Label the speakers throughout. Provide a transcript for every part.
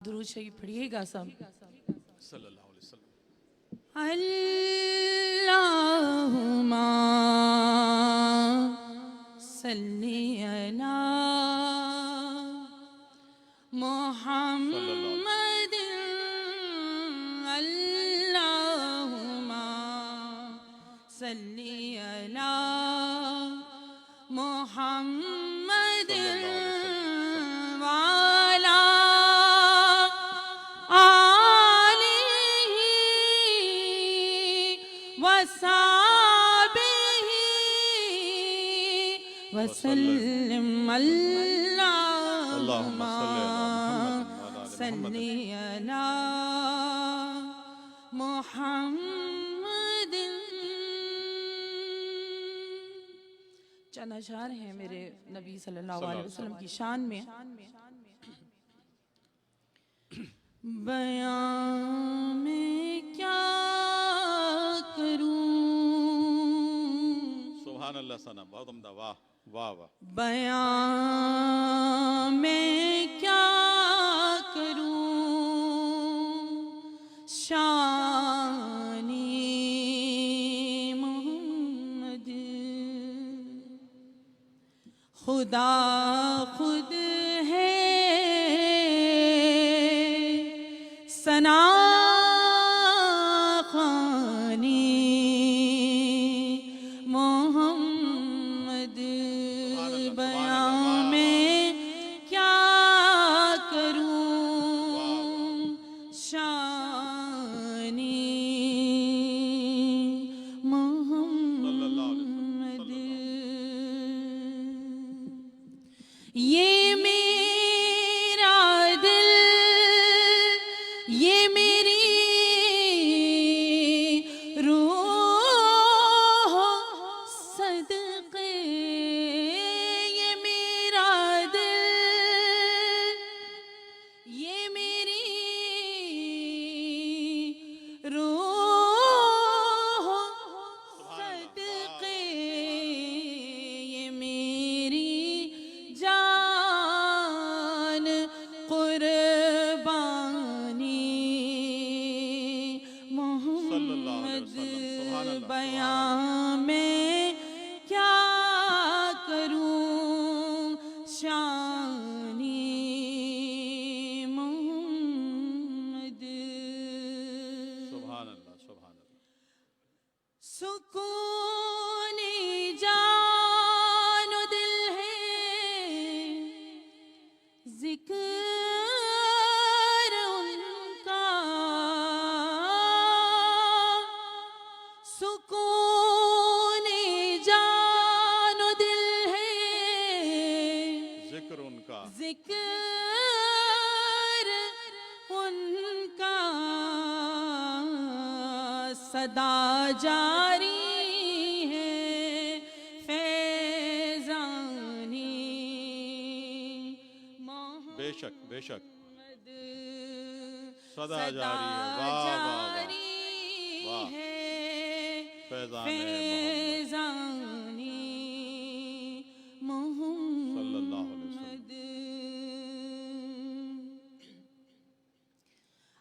Speaker 1: दुरूद शरीफ पढ़िएगा सब।
Speaker 2: सल्लल्लाहु अलैहि वसल्लम।
Speaker 1: अल्लाहुम्मा सल्ली अला मुहम्मद। अल्लाहुम्मा सल्ली अला मुहम्मद वाला वसल्लम। अल्लाहुम्मा सल्ली अला मुहम्मद। चंद अशआर हैं मेरे नबी सल्लल्लाहु अलैहि वसल्लम की शान में। बयां में क्या करूं,
Speaker 2: सुभान अल्लाह सना, बहुत उम्दा, वाह वाह वाह।
Speaker 1: बयां में क्या करूं, शानी मोहम्मद। खुदा खुद है सना खानी मोहम्मद। बयां में क्या करूं, शानी मोहम्मद। ये मेरा दिल, ये मेरी रूह सदक़े, ये मेरा दिल, ये मेरी रूह सदक़े, ये मेरी जान कुर्बानी मोहम्मद। बयां में क्या करूं, शानी मोहम्मद।
Speaker 2: सुभान अल्लाह सुभान अल्लाह।
Speaker 1: सुकून जान दिल है जिक्र उनका, सुकून जान दिल है
Speaker 2: जिक्र उनका,
Speaker 1: जिक्र उनका सदा जारी है फैजानी
Speaker 2: बेशक बेशक
Speaker 1: मोहम्मद।
Speaker 2: सदा जारी है, वाह वाह
Speaker 1: जारी
Speaker 2: वाह।
Speaker 1: है
Speaker 2: फैज़ाने
Speaker 1: फैजानी
Speaker 2: सल्लल्लाहु अलैहि
Speaker 1: मोहम्मद।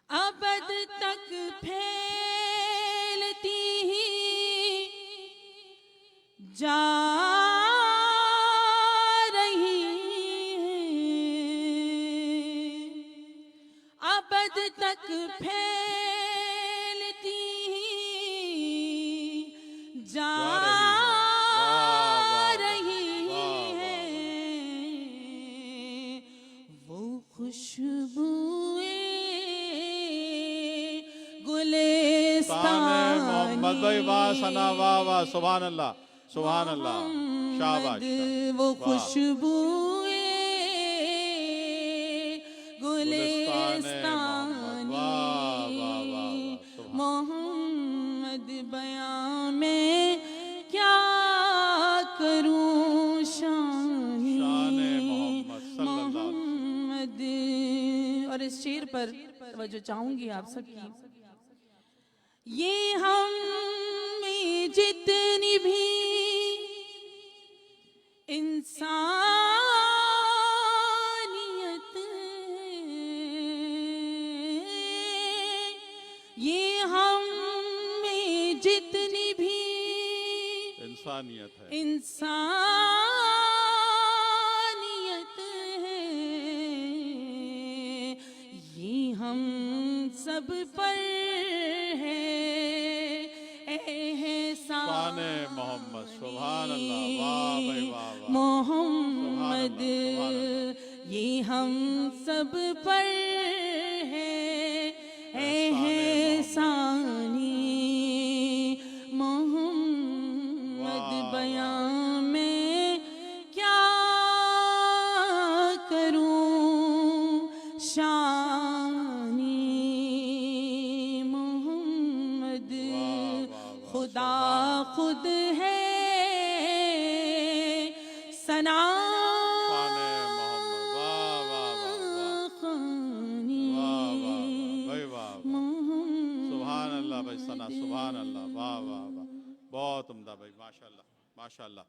Speaker 1: अबद तक फैलती ही जा रही है, अबद तक फैलती ही जा रही है। वो खुशबुएं गुलिस्तान
Speaker 2: मोहम्मद भाई, वाह सना, वाह वाह। सुभान अल्लाह सुभान अल्लाह, शाबाश।
Speaker 1: वो
Speaker 2: वाह।
Speaker 1: खुशबुएं
Speaker 2: गुलिस्तान-ए-मोहम्मद, वाह वाह वाह वाह। सुभान
Speaker 1: मोहम्मद। बयां में क्या करूं, शानी
Speaker 2: शाने मोहम्मद सल्लल्लाहु अलैहि
Speaker 1: मोहम्मद। और इस शेर पर तवज्जो चाहूंगी आप सबकी। ये हम में जितनी भी इंसानियत है, ये हम में जितनी भी
Speaker 2: इंसानियत है,
Speaker 1: इंसानियत है, ये हम सब पर है एहसान
Speaker 2: मोहम्मद। सुभान अल्लाह, वाह भाई वाह वाह।
Speaker 1: मोहम्मद, ये हम सब पर है एहसानी मोहम्मद। बयां में क्या करूं शानी मोहम्मद। खुदा खुद है सना
Speaker 2: भाई सना। सुभान अल्लाह, वाह वाह वाह, बहुत उम्दा भाई, माशाल्लाह माशाल्लाह।